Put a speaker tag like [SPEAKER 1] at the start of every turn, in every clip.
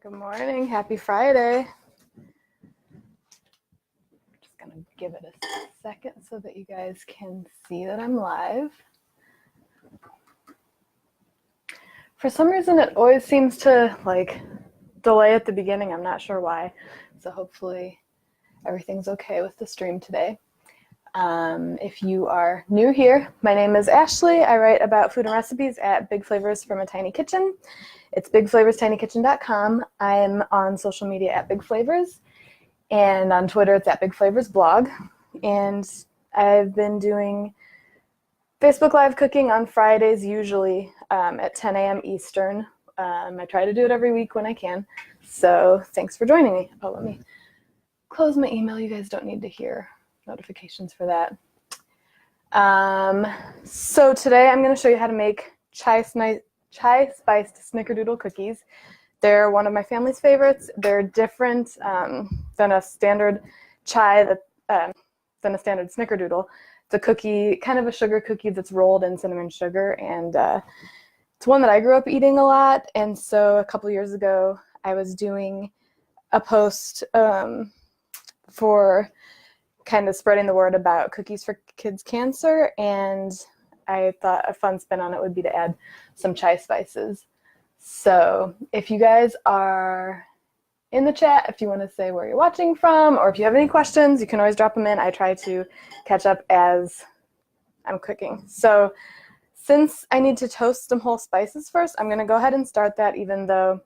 [SPEAKER 1] Good morning. Happy Friday. Just going to give it a second so that you guys can see that I'm live. For some reason, it always seems to delay at the beginning. I'm not sure why. So hopefully everything's okay with the stream today. If you are new here, my name is Ashley. I write about food and recipes at Big Flavors from a Tiny Kitchen. It's bigflavorstinyKitchen.com. I'm on social media at Big Flavors, and on Twitter it's at Big Flavors Blog. And I've been doing Facebook Live cooking on Fridays, usually at 10 a.m. Eastern. I try to do it every week when I can. So thanks for joining me. Oh, let me close my email. You guys don't need to hear notifications for that. So today I'm going to show you how to make chai spiced Snickerdoodle cookies. They're one of my family's favorites. They're different than a standard than a standard Snickerdoodle. It's a cookie, kind of a sugar cookie that's rolled in cinnamon sugar, and it's one that I grew up eating a lot. And so a couple years ago, I was doing a post for kind of spreading the word about cookies for kids' cancer, and I thought a fun spin on it would be to add some chai spices. So if you guys are in the chat, if you want to say where you're watching from, or if you have any questions, you can always drop them in. I try to catch up as I'm cooking. So since I need to toast some whole spices first, I'm going to go ahead and start that, even though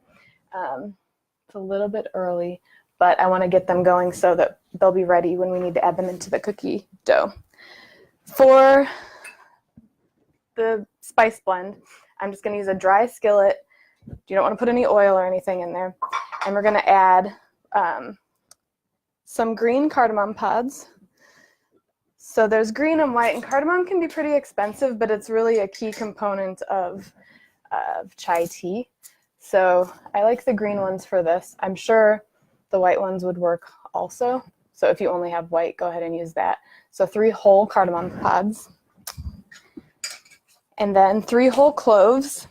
[SPEAKER 1] it's a little bit early, but I want to get them going so that they'll be ready when we need to add them into the cookie dough. For the spice blend, I'm just going to use a dry skillet. You don't want to put any oil or anything in there. And we're going to add some green cardamom pods. So there's green and white, and cardamom can be pretty expensive, but it's really a key component of chai tea. So I like the green ones for this. I'm sure the white ones would work also. So if you only have white, go ahead and use that. So 3 whole cardamom pods. And then 3 whole cloves.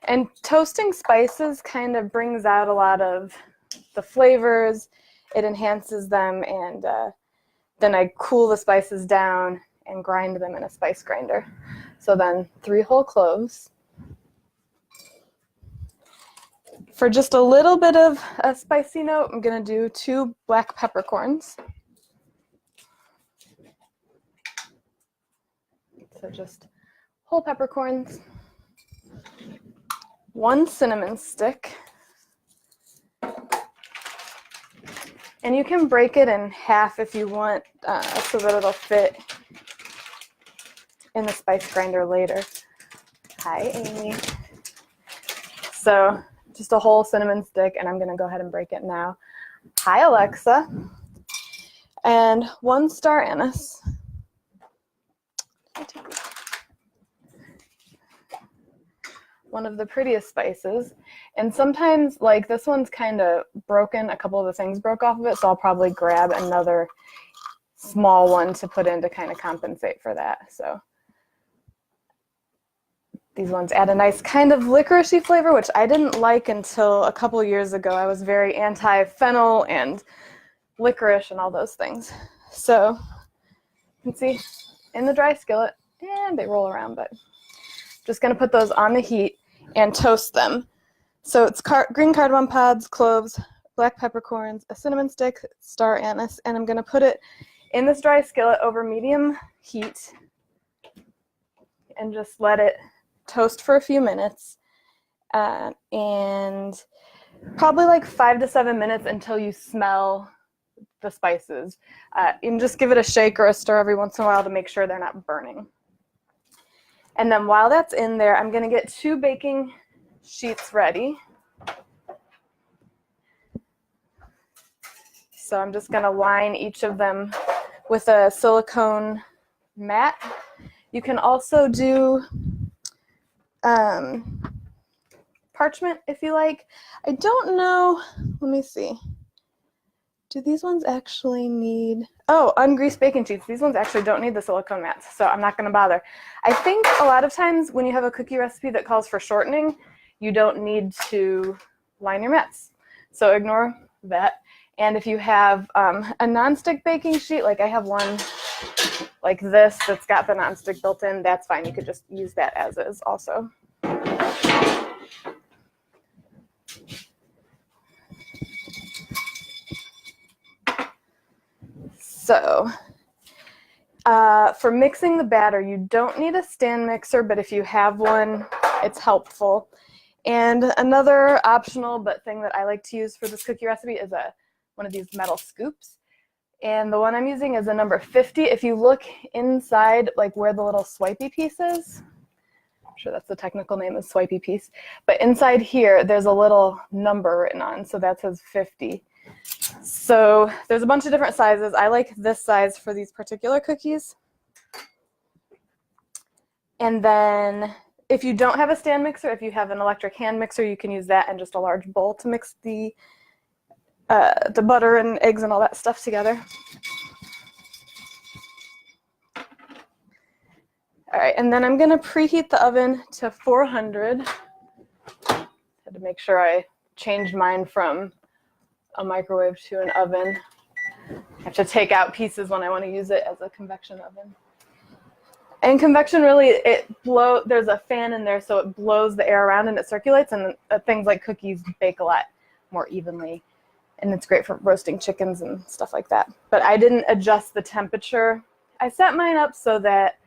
[SPEAKER 1] And toasting spices kind of brings out a lot of the flavors. It enhances them, and then I cool the spices down and grind them in a spice grinder. So then 3 whole cloves. For just a little bit of a spicy note, I'm going to do 2 black peppercorns. So just whole peppercorns. 1 cinnamon stick. And you can break it in half if you want, so that it'll fit in the spice grinder later. Hi, Amy. So just a whole cinnamon stick, and I'm going to go ahead and break it now. Hi, Alexa. And 1 star anise. One of the prettiest spices. And sometimes, like, this one's kind of broken. A couple of the things broke off of it, so I'll probably grab another small one to put in to kind of compensate for that. So these ones add a nice kind of licoricey flavor, which I didn't like until a couple years ago. I was very anti-fennel and licorice and all those things. So you can see in the dry skillet, and they roll around, but I'm just going to put those on the heat and toast them. So it's green cardamom pods, cloves, black peppercorns, a cinnamon stick, star anise, and I'm going to put it in this dry skillet over medium heat and just let it toast for a few minutes, and probably like 5 to 7 minutes until you smell the spices. And just give it a shake or a stir every once in a while to make sure they're not burning. And then while that's in there, I'm going to get 2 baking sheets ready. So I'm just going to line each of them with a silicone mat. You can also do parchment if you like. I don't know. Let me see. Do these ones actually need... Oh, ungreased baking sheets. These ones actually don't need the silicone mats, so I'm not going to bother. I think a lot of times when you have a cookie recipe that calls for shortening, you don't need to line your mats. So ignore that. And if you have a non-stick baking sheet, like I have one like this that's got the non-stick built in, that's fine. You could just use that as is also. So for mixing the batter, you don't need a stand mixer, but if you have one, it's helpful. And another optional but thing that I like to use for this cookie recipe is one of these metal scoops. And the one I'm using is a number 50. If you look inside, like where the little swipey piece is, I'm sure that's the technical name, is swipey piece. But inside here, there's a little number written on, so that says 50. So there's a bunch of different sizes. I like this size for these particular cookies. And then if you don't have a stand mixer, if you have an electric hand mixer, you can use that and just a large bowl to mix the butter and eggs and all that stuff together. All right, and then I'm going to preheat the oven to 400. Had to make sure I changed mine from a microwave to an oven. I have to take out pieces when I want to use it as a convection oven. And convection really, there's a fan in there, so it blows the air around and it circulates, and things like cookies bake a lot more evenly. And it's great for roasting chickens and stuff like that. But I didn't adjust the temperature. I set mine up so that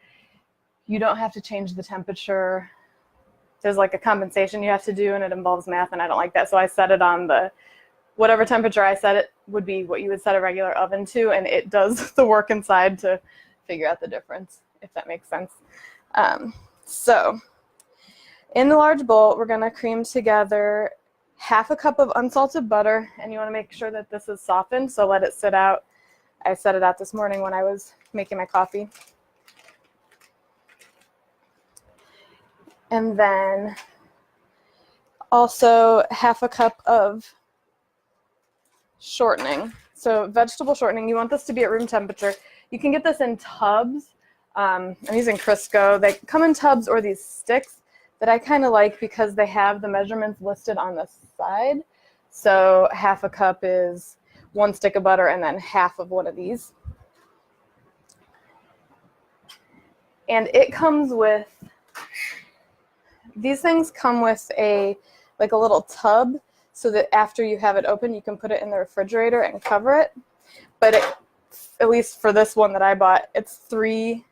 [SPEAKER 1] you don't have to change the temperature. There's like a compensation you have to do, and it involves math, and I don't like that. So I set it on whatever temperature I set it would be what you would set a regular oven to, and it does the work inside to figure out the difference, if that makes sense. So in the large bowl, we're going to cream together half a cup of unsalted butter, and you want to make sure that this is softened, so let it sit out. I set it out this morning when I was making my coffee. And then also half a cup of shortening. So vegetable shortening, you want this to be at room temperature. You can get this in tubs. I'm using Crisco. They come in tubs or these sticks that I kind of like because they have the measurements listed on the side. So half a cup is 1 stick of butter and then half of one of these. And it comes with, these things come with like a little tub so that after you have it open, you can put it in the refrigerator and cover it. But at least for this one that I bought, it's 3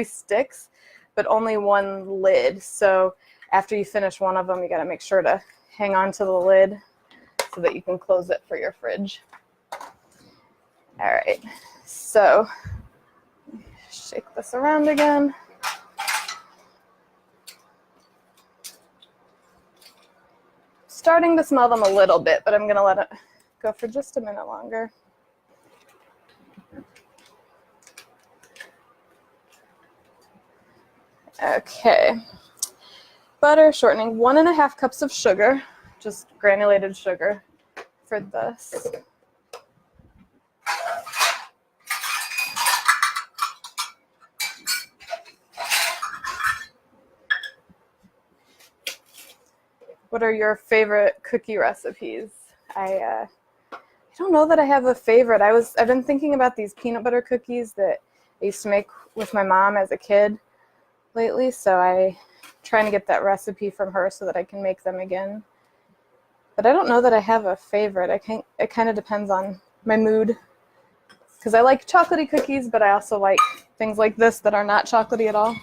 [SPEAKER 1] sticks, but only 1 lid. So after you finish one of them, you got to make sure to hang on to the lid so that you can close it for your fridge. All right, so shake this around again. Starting to smell them a little bit, but I'm going to let it go for just a minute longer. Okay, butter, shortening, 1.5 cups of sugar, just granulated sugar for this. What are your favorite cookie recipes? I don't know that I have a favorite. I've been thinking about these peanut butter cookies that I used to make with my mom as a kid lately, so I'm trying to get that recipe from her so that I can make them again. But I don't know that I have a favorite. It kind of depends on my mood, because I like chocolatey cookies, but I also like things like this that are not chocolatey at all.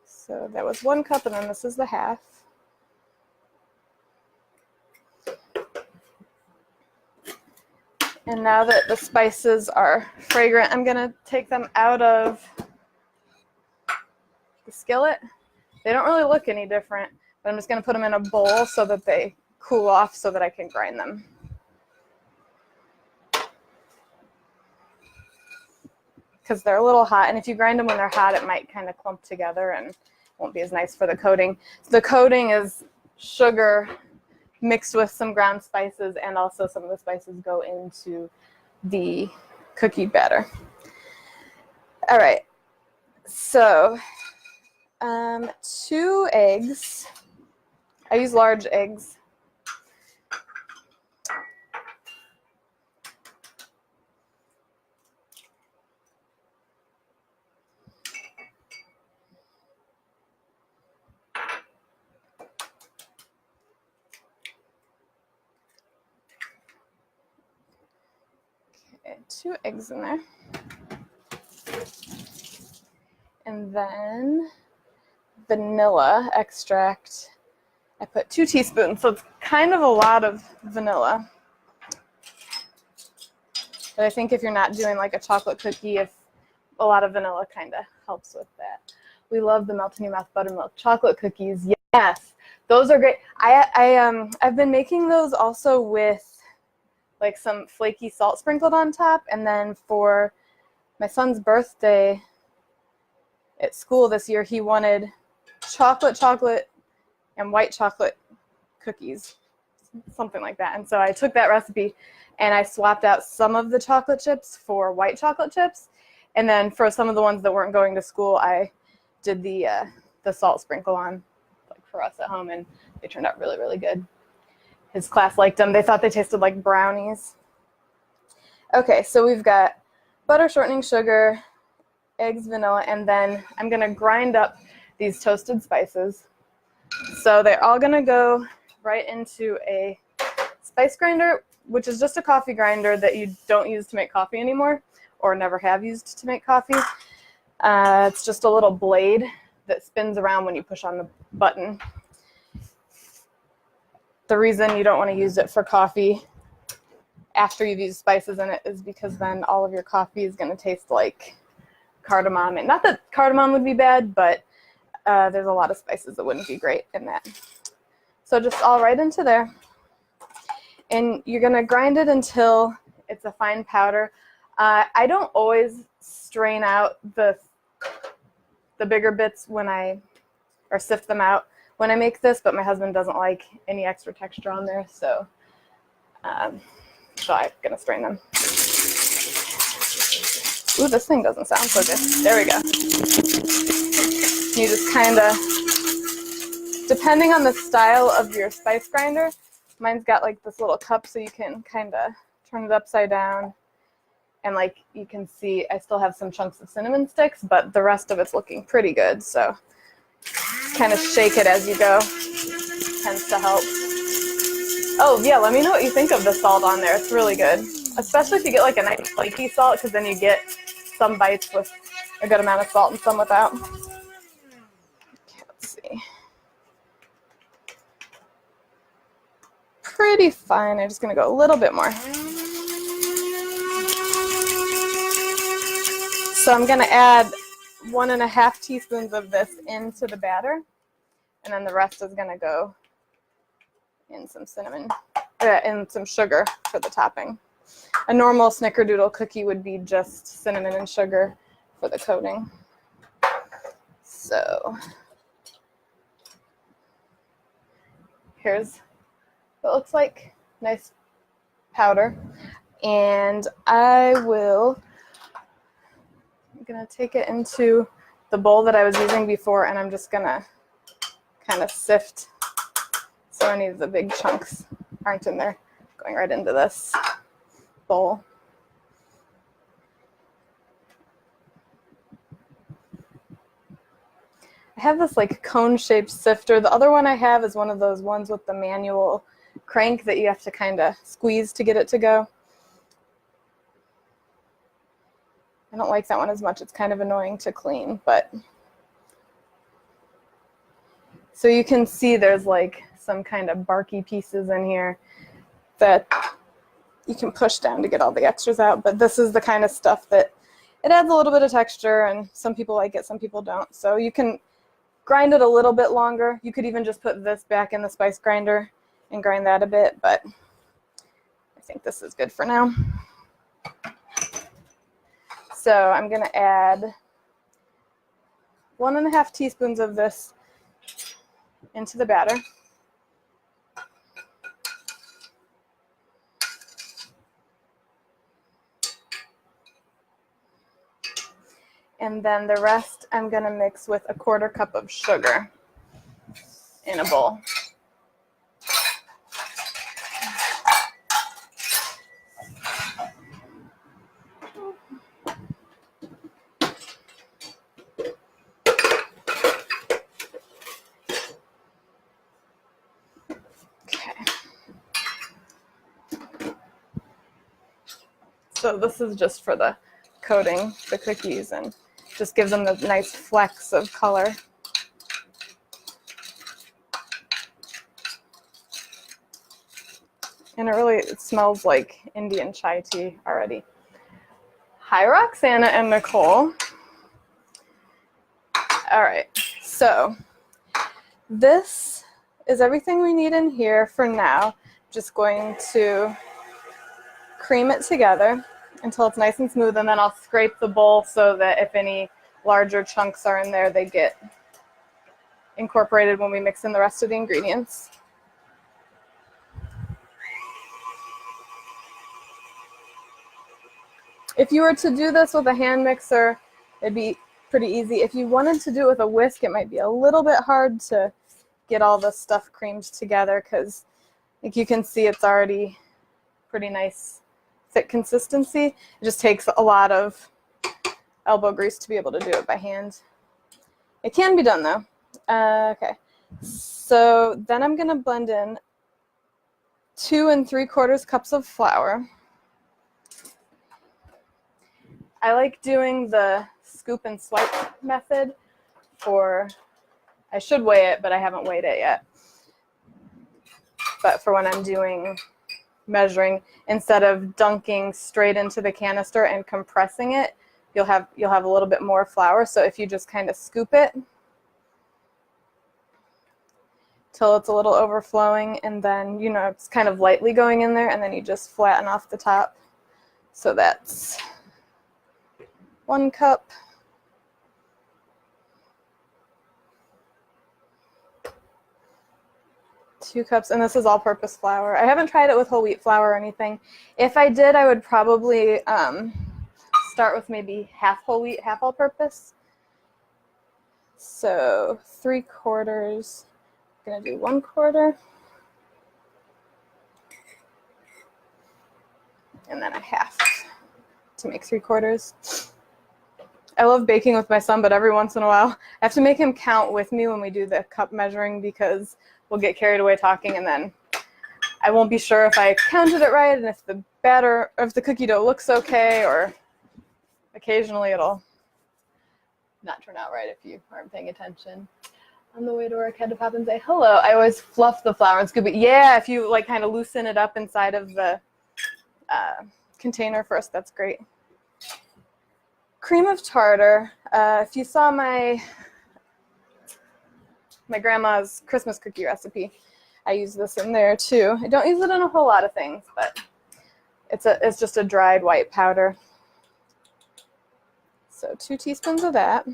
[SPEAKER 1] So that was 1 cup, and then this is the half. And now that the spices are fragrant, I'm going to take them out of the skillet. They don't really look any different, but I'm just going to put them in a bowl so that they cool off so that I can grind them. Because they're a little hot, and if you grind them when they're hot, it might kind of clump together and won't be as nice for the coating. The coating is sugar mixed with some ground spices, and also some of the spices go into the cookie batter. All right, So 2 eggs. I use large eggs. Okay, 2 eggs in there. And then vanilla extract. I put 2 teaspoons, so it's kind of a lot of vanilla. But I think if you're not doing like a chocolate cookie, if a lot of vanilla kind of helps with that. We love the melt in your mouth buttermilk chocolate cookies. Yes, those are great. I've been making those also with like some flaky salt sprinkled on top, and then for my son's birthday at school this year, he wanted chocolate and white chocolate cookies, something like that. And so I took that recipe and I swapped out some of the chocolate chips for white chocolate chips. And then for some of the ones that weren't going to school, I did the salt sprinkle on, like for us at home, and they turned out really, really good. His class liked them. They thought they tasted like brownies. Okay, so we've got butter, shortening sugar, eggs, vanilla, and then I'm going to grind up these toasted spices. So they're all going to go right into a spice grinder, which is just a coffee grinder that you don't use to make coffee anymore, or never have used to make coffee. It's just a little blade that spins around when you push on the button. The reason you don't want to use it for coffee after you've used spices in it is because then all of your coffee is going to taste like cardamom. And not that cardamom would be bad, but there's a lot of spices that wouldn't be great in that. So just all right into there. And you're going to grind it until it's a fine powder. I don't always strain out the bigger bits or sift them out when I make this, but my husband doesn't like any extra texture on there, so I'm going to strain them. Ooh, this thing doesn't sound so good. There we go. You just kind of, depending on the style of your spice grinder, mine's got like this little cup so you can kind of turn it upside down. And like you can see, I still have some chunks of cinnamon sticks, but the rest of it's looking pretty good. So kind of shake it as you go. Tends to help. Oh yeah, let me know what you think of the salt on there. It's really good. Especially if you get like a nice flaky salt, because then you get some bites with a good amount of salt and some without. Okay, let's see. Pretty fine. I'm just going to go a little bit more. So I'm going to add 1.5 teaspoons of this into the batter, and then the rest is going to go in some cinnamon, and some sugar for the topping. A normal Snickerdoodle cookie would be just cinnamon and sugar for the coating. So here's what it looks like. Nice powder. And I'm gonna take it into the bowl that I was using before, and I'm just gonna kind of sift so any of the big chunks aren't in there, going right into this bowl. I have this like cone-shaped sifter. The other one I have is one of those ones with the manual crank that you have to kind of squeeze to get it to go. I don't like that one as much. It's kind of annoying to clean, but so you can see there's like some kind of barky pieces in here that you can push down to get all the extras out, but this is the kind of stuff that it adds a little bit of texture, and some people like it, some people don't. So you can grind it a little bit longer. You could even just put this back in the spice grinder and grind that a bit, but I think this is good for now. So I'm going to add 1.5 teaspoons of this into the batter. And then the rest I'm going to mix with a 1/4 cup of sugar in a bowl. So this is just for the coating the cookies and just gives them the nice flecks of color. And it smells like Indian chai tea already. Hi, Roxana and Nicole. All right, so this is everything we need in here for now. Just going to cream it together until it's nice and smooth, and then I'll scrape the bowl so that if any larger chunks are in there, they get incorporated when we mix in the rest of the ingredients. If you were to do this with a hand mixer, it'd be pretty easy. If you wanted to do it with a whisk, it might be a little bit hard to get all the stuff creamed together because, like you can see, it's already pretty nice thick consistency. It just takes a lot of elbow grease to be able to do it by hand. It can be done though. Okay, so then I'm going to blend in 2 3/4 cups of flour. I like doing the scoop and swipe method I should weigh it, but I haven't weighed it yet. But for when I'm doing measuring, instead of dunking straight into the canister and compressing it, you'll have a little bit more flour. So if you just kind of scoop it till it's a little overflowing, and then it's kind of lightly going in there, and then you just flatten off the top. So that's 1 cup. Two cups, and this is all-purpose flour. I haven't tried it with whole wheat flour or anything. If I did, I would probably start with maybe half whole wheat, half all-purpose. So 3/4. I'm gonna do 1/4, and then a half to make 3/4. I love baking with my son, but every once in a while I have to make him count with me when we do the cup measuring because we'll get carried away talking, and then I won't be sure if I counted it right and if the batter, or if the cookie dough looks okay, or occasionally it'll not turn out right if you aren't paying attention. On the way to work, had to pop and say hello. I always fluff the flour and scoop it. Yeah, if you kind of loosen it up inside of the container first, that's great. Cream of tartar. If you saw my grandma's Christmas cookie recipe, I use this in there too. I don't use it in a whole lot of things, but it's just a dried white powder. So 2 teaspoons of that.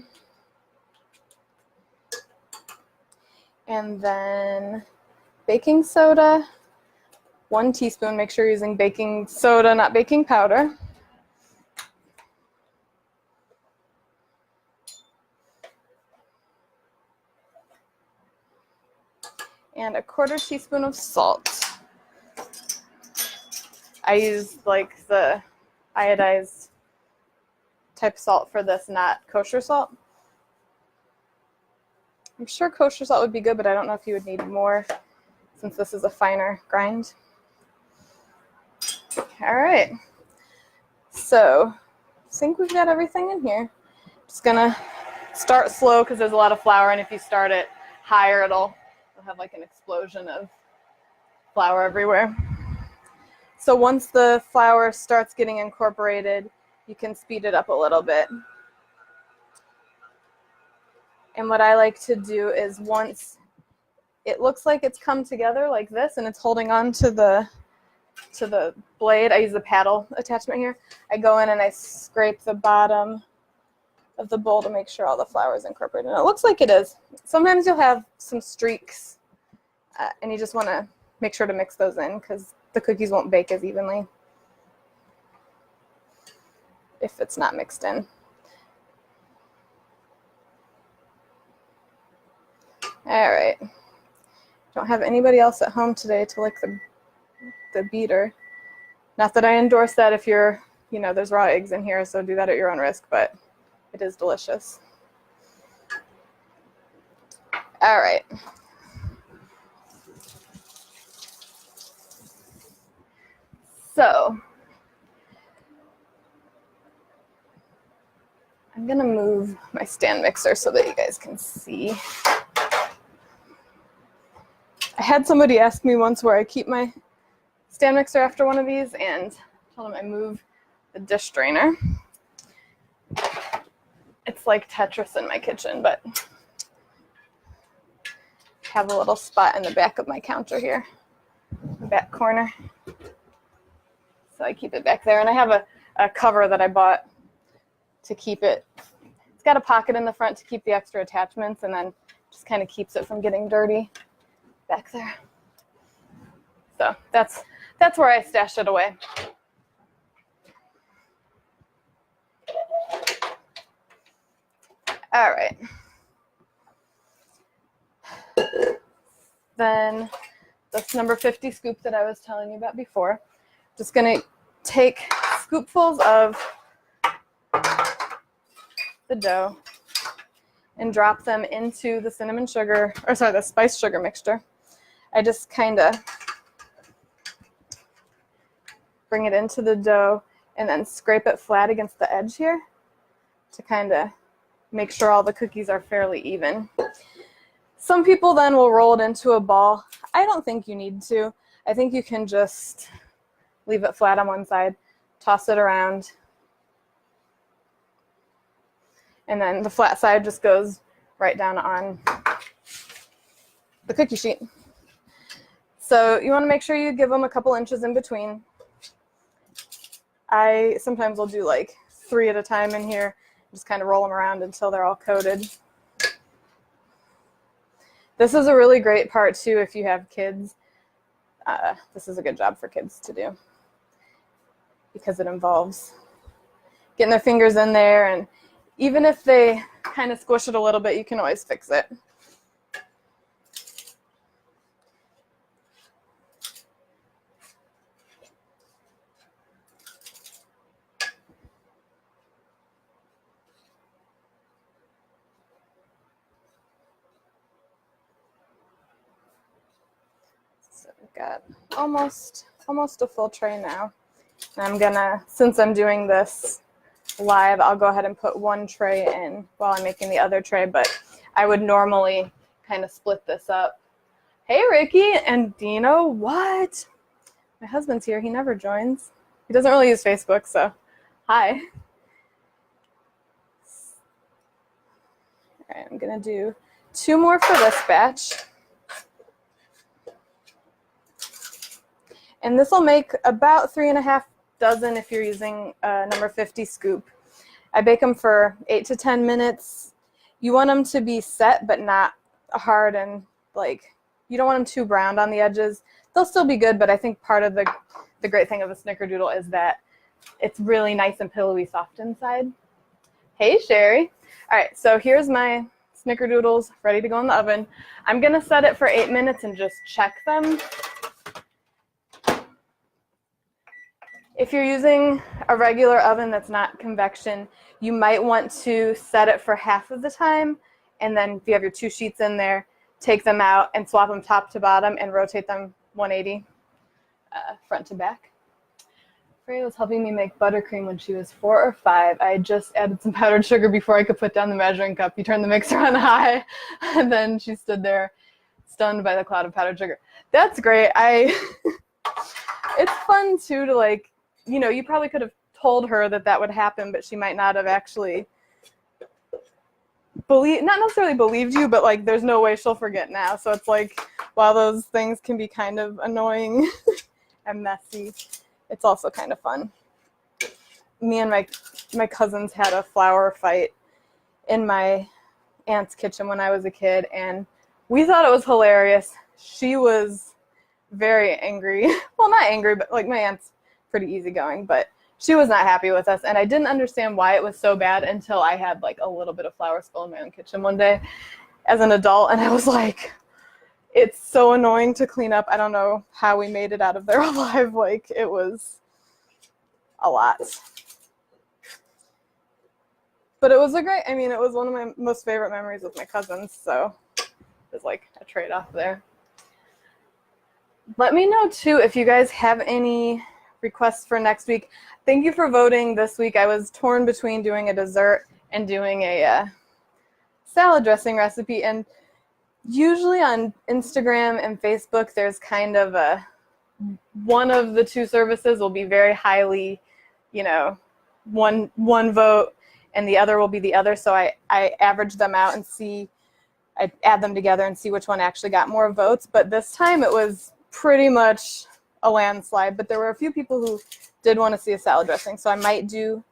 [SPEAKER 1] And then baking soda, 1 teaspoon. Make sure you're using baking soda, not baking powder. And 1/4 teaspoon of salt. I use like the iodized type salt for this, not kosher salt. I'm sure kosher salt would be good, but I don't know if you would need more since this is a finer grind. All right, so I think we've got everything in here. Just gonna start slow because there's a lot of flour, and if you start it higher, it'll have like an explosion of flour everywhere. So once the flour starts getting incorporated, you can speed it up a little bit. And what I like to do is, once it looks like it's come together like this and it's holding on to the blade, I use the paddle attachment here. I go in and I scrape the bottom of the bowl to make sure all the flour is incorporated. And it looks like it is. Sometimes you'll have some streaks, and you just want to make sure to mix those in because the cookies won't bake as evenly if it's not mixed in. All right. Don't have anybody else at home today to lick the beater. Not that I endorse that if you're, there's raw eggs in here, so do that at your own risk, but it is delicious. All right. So I'm gonna move my stand mixer so that you guys can see. I had somebody ask me once where I keep my stand mixer after one of these, and I told them I move the dish drainer. It's like Tetris in my kitchen, but I have a little spot in the back of my counter here, the back corner. So I keep it back there, and I have a cover that I bought to keep it. It's got a pocket in the front to keep the extra attachments, and then just kind of keeps it from getting dirty back there. So that's where I stashed it away. All right. Then this number 50 scoop that I was telling you about before. Just going to take scoopfuls of the dough and drop them into the the spice sugar mixture. I just kind of bring it into the dough and then scrape it flat against the edge here to kind of make sure all the cookies are fairly even. Some people then will roll it into a ball. I don't think you need to. I think you can just leave it flat on one side, toss it around, and then the flat side just goes right down on the cookie sheet. So you want to make sure you give them a couple inches in between. I sometimes will do like 3 at a time in here, just kind of roll them around until they're all coated. This is a really great part too if you have kids. This is a good job for kids to do because it involves getting their fingers in there, and even if they kind of squish it a little bit, you can always fix it. So we've got almost a full tray now. And I'm gonna, since I'm doing this live, I'll go ahead and put one tray in while I'm making the other tray, but I would normally kind of split this up. Hey, Ricky and Dino, what? My husband's here, he never joins. He doesn't really use Facebook, so hi. All right, I'm gonna do 2 more for this batch. And this will make about 3.5 dozen if you're using a number 50 scoop. I bake them for 8 to 10 minutes. You want them to be set, but not hard, and you don't want them too browned on the edges. They'll still be good, but I think part of the great thing of the Snickerdoodle is that it's really nice and pillowy soft inside. Hey, Sherry. All right, so here's my Snickerdoodles ready to go in the oven. I'm gonna set it for 8 minutes and just check them. If you're using a regular oven that's not convection, you might want to set it for half of the time, and then if you have your 2 sheets in there, take them out and swap them top to bottom and rotate them 180 front to back. Freya was helping me make buttercream when she was 4 or 5. I just added some powdered sugar before I could put down the measuring cup. You turned the mixer on high, and then she stood there stunned by the cloud of powdered sugar. That's great. It's fun too to you probably could have told her that would happen, but she might not have actually not necessarily believed you, but there's no way she'll forget now. So it's while those things can be kind of annoying and messy, it's also kind of fun. Me and my cousins had a flour fight in my aunt's kitchen when I was a kid, and we thought it was hilarious. She was very angry. Well, not angry, but my aunt's pretty easygoing, but she was not happy with us, and I didn't understand why it was so bad until I had a little bit of flour spill in my own kitchen one day, as an adult, and I was like, it's so annoying to clean up. I don't know how we made it out of there alive. Like, it was a lot. But it was it was one of my most favorite memories with my cousins, so there's like a trade-off there. Let me know too if you guys have any requests for next week. Thank you for voting this week. I was torn between doing a dessert and doing a salad dressing recipe, and usually on Instagram and Facebook there's kind of one of the two services will be very highly, one vote, and the other will be the other. So I average them out and I add them together and see which one actually got more votes. But this time it was pretty much a landslide. But there were a few people who did want to see a salad dressing, so I might do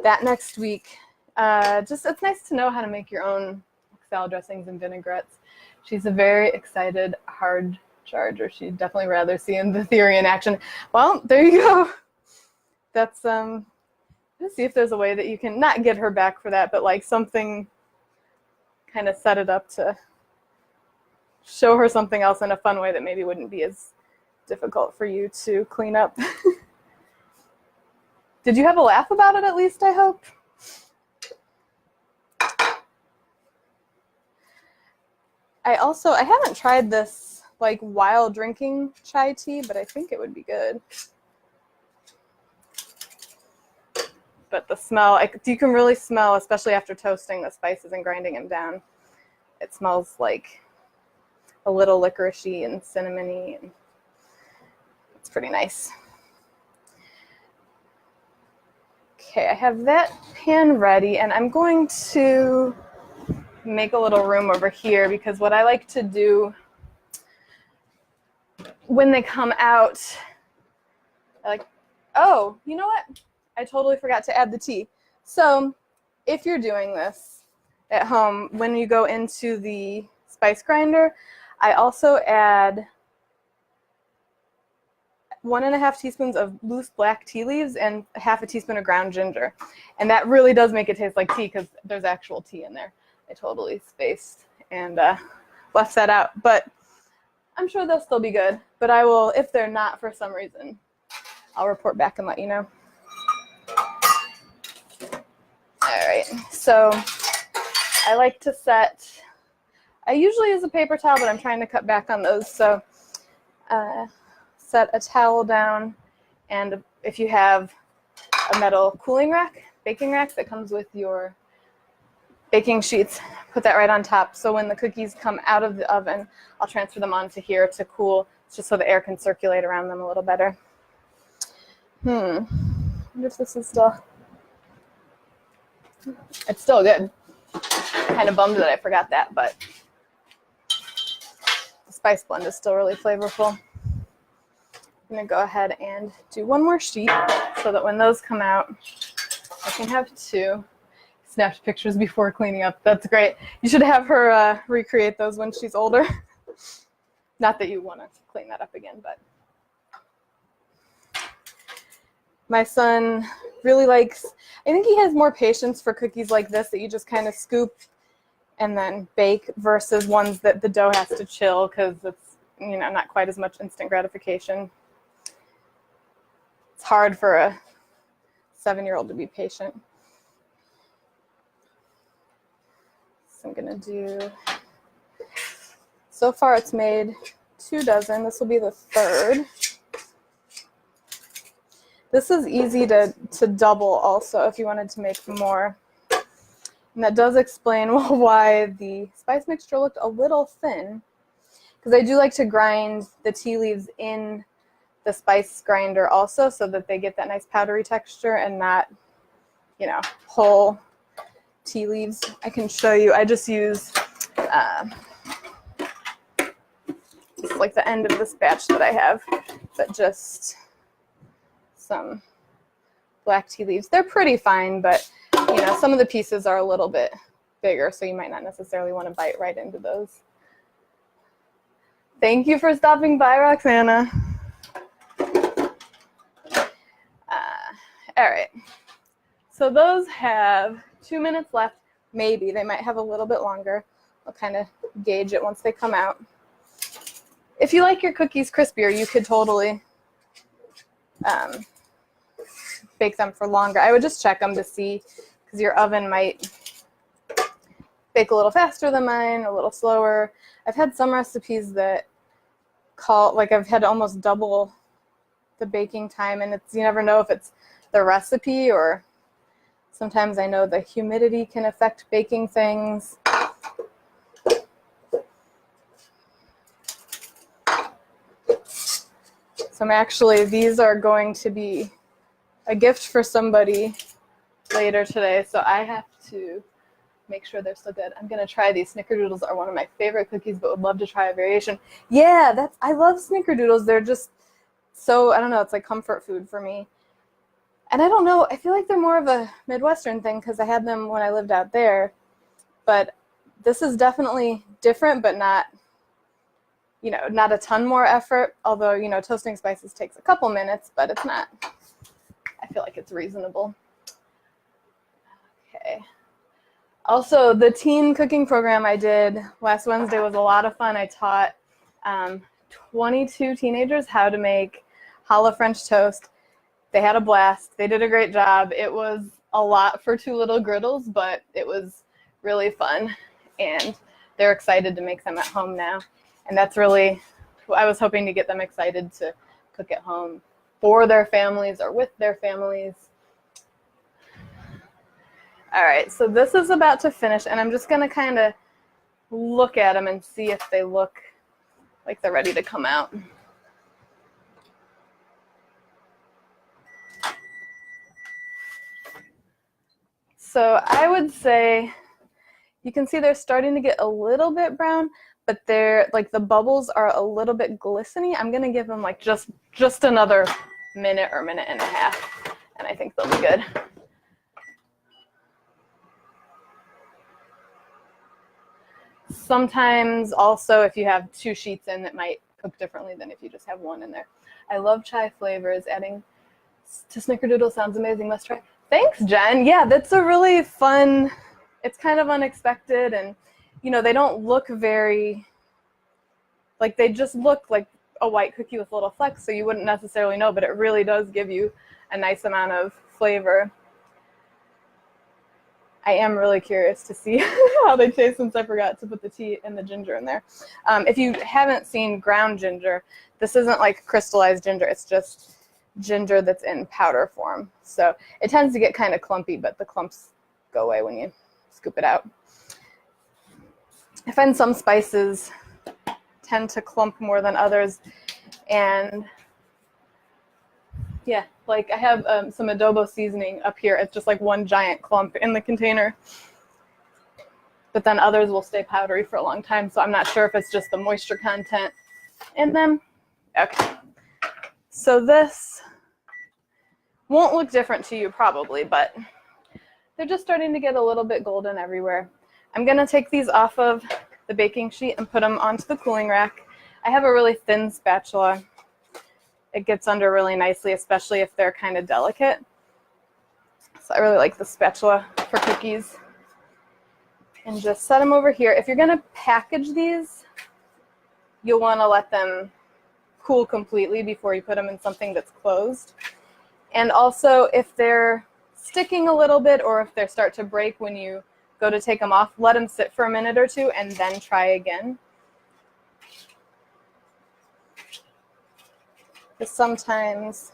[SPEAKER 1] that next week. It's nice to know how to make your own salad dressings and vinaigrettes. She's a very excited hard charger. She'd definitely rather see the theory in action. Well, there you go. That's let's see if there's a way that you can not get her back for that, but like something kind of set it up to show her something else in a fun way that maybe wouldn't be as difficult for you to clean up. Did you have a laugh about it at least, I hope? I haven't tried this like while drinking chai tea, but I think it would be good. But the smell, you can really smell, especially after toasting the spices and grinding them down. It smells like a little licoricey and cinnamony, and it's pretty nice. Okay, I have that pan ready, and I'm going to make a little room over here because what I like to do when they come out, oh, you know what? I totally forgot to add the tea. So if you're doing this at home, when you go into the spice grinder, I also add 1.5 teaspoons of loose black tea leaves and 1/2 teaspoon of ground ginger. And that really does make it taste like tea because there's actual tea in there. I totally spaced and left that out. But I'm sure they'll still be good. But I will, if they're not for some reason, I'll report back and let you know. All right, so I like to I usually use a paper towel, but I'm trying to cut back on those. So set a towel down, and if you have a metal cooling rack, baking rack that comes with your baking sheets, put that right on top. So when the cookies come out of the oven, I'll transfer them onto here to cool, just so the air can circulate around them a little better. I wonder if this is still... It's still good. Kind of bummed that I forgot that, but the spice blend is still really flavorful. I'm going to go ahead and do one more sheet so that when those come out, I can have 2. Snapped pictures before cleaning up. That's great. You should have her recreate those when she's older. Not that you want to clean that up again, but my son really likes, I think he has more patience for cookies like this that you just kind of scoop and then bake versus ones that the dough has to chill because it's, not quite as much instant gratification. It's hard for a 7-year-old to be patient. So I'm going to do, so far it's made 2 dozen. This will be the 3rd. This is easy to double also if you wanted to make more. And that does explain why the spice mixture looked a little thin, because I do like to grind the tea leaves in the spice grinder also so that they get that nice powdery texture and not, whole tea leaves. I can show you. I just use like the end of this batch that I have, but just some black tea leaves. They're pretty fine, but some of the pieces are a little bit bigger, so you might not necessarily want to bite right into those. Thank you for stopping by, Roxana. All right, so those have 2 minutes left. Maybe they might have a little bit longer, I'll kind of gauge it once they come out. If you like your cookies crispier, you could totally bake them for longer. I would just check them to see, because your oven might bake a little faster than mine, a little slower. I've had some recipes that I've had almost double the baking time, and you never know if it's the recipe, or sometimes I know the humidity can affect baking things. So these are going to be a gift for somebody later today, so I have to make sure they're still good. I'm going to try these. Snickerdoodles are one of my favorite cookies, but would love to try a variation. Yeah, I love Snickerdoodles. They're just so, I don't know, it's like comfort food for me. And I don't know, I feel like they're more of a Midwestern thing because I had them when I lived out there. But this is definitely different, but not a ton more effort. Although, toasting spices takes a couple minutes, but it's not, I feel like it's reasonable. Okay. Also, the teen cooking program I did last Wednesday was a lot of fun. I taught 22 teenagers how to make challah French toast. They had a blast. They did a great job. It was a lot for 2 little griddles, but it was really fun. And they're excited to make them at home now. And that's really, I was hoping to get them excited to cook at home for their families or with their families. All right, so this is about to finish, and I'm just going to kind of look at them and see if they look like they're ready to come out. So I would say you can see they're starting to get a little bit brown, but they're like the bubbles are a little bit glistening. I'm going to give them like just another minute or minute and a half, and I think they'll be good. Sometimes also if you have 2 sheets in, it might cook differently than if you just have 1 in there. I love chai flavors. Adding to Snickerdoodle sounds amazing. Must try. Thanks, Jen. Yeah, that's a really fun, it's kind of unexpected, and they don't look very, like they just look like a white cookie with little flecks, so you wouldn't necessarily know, but it really does give you a nice amount of flavor. I am really curious to see how they taste, since I forgot to put the tea and the ginger in there. If you haven't seen ground ginger, this isn't like crystallized ginger. It's just ginger that's in powder form. So it tends to get kind of clumpy, but the clumps go away when you scoop it out. I find some spices tend to clump more than others. And yeah, like I have some adobo seasoning up here. It's just like one giant clump in the container. But then others will stay powdery for a long time. So I'm not sure if it's just the moisture content in them. Okay. So this won't look different to you probably, but they're just starting to get a little bit golden everywhere. I'm going to take these off of the baking sheet and put them onto the cooling rack. I have a really thin spatula. It gets under really nicely, especially if they're kind of delicate. So I really like the spatula for cookies. And just set them over here. If you're going to package these, you'll want to let them cool completely before you put them in something that's closed. And also, if they're sticking a little bit or if they start to break when you go to take them off, let them sit for a minute or 2 and then try again. Because sometimes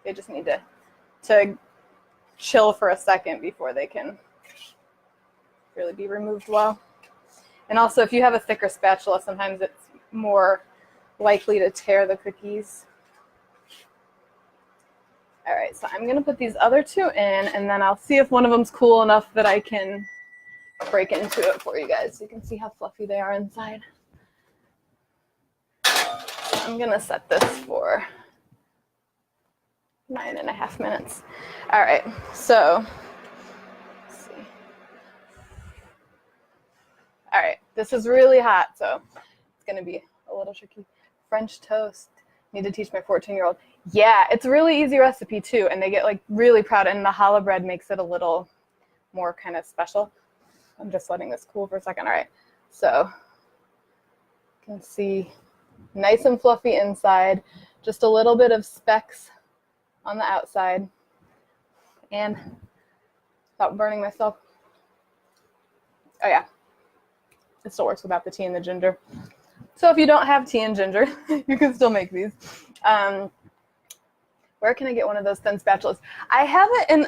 [SPEAKER 1] they just need to chill for a second before they can really be removed well. And also, if you have a thicker spatula, sometimes it's more likely to tear the cookies. All right, so I'm going to put these other 2 in, and then I'll see if one of them's cool enough that I can break into it for you guys so you can see how fluffy they are inside. So I'm going to set this for 9.5 minutes. All right, so let's see. All right, this is really hot, so it's going to be a little tricky. French toast. Need to teach my 14-year-old. Yeah, it's a really easy recipe too, and they get like really proud, and the challah bread makes it a little more kind of special. I'm just letting this cool for a second. All right, So you can see nice and fluffy inside, just a little bit of specks on the outside, and without burning myself. Oh yeah, it still works without the tea and the ginger. So if you don't have tea and ginger, you can still make these. Where can I get one of those thin spatulas? I have it in,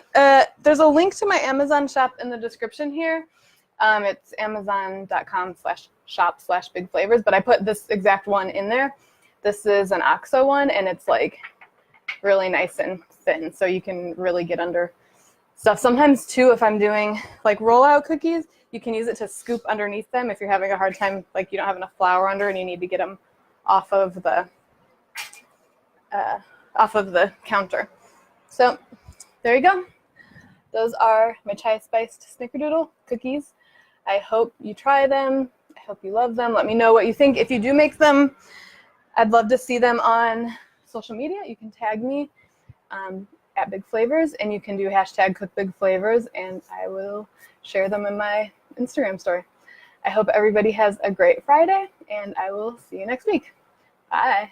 [SPEAKER 1] there's a link to my Amazon shop in the description here. It's amazon.com/shop/bigflavors, but I put this exact one in there. This is an OXO one, and it's like really nice and thin, so you can really get under stuff. Sometimes too, if I'm doing like rollout cookies, you can use it to scoop underneath them if you're having a hard time, like you don't have enough flour under and you need to get them off of the counter. So there you go. Those are my chai spiced Snickerdoodle cookies. I hope you try them. I hope you love them. Let me know what you think. If you do make them, I'd love to see them on social media. You can tag me at Big Flavors, and you can do #CookBigFlavors, and I will share them in my Instagram story. I hope everybody has a great Friday, and I will see you next week. Bye.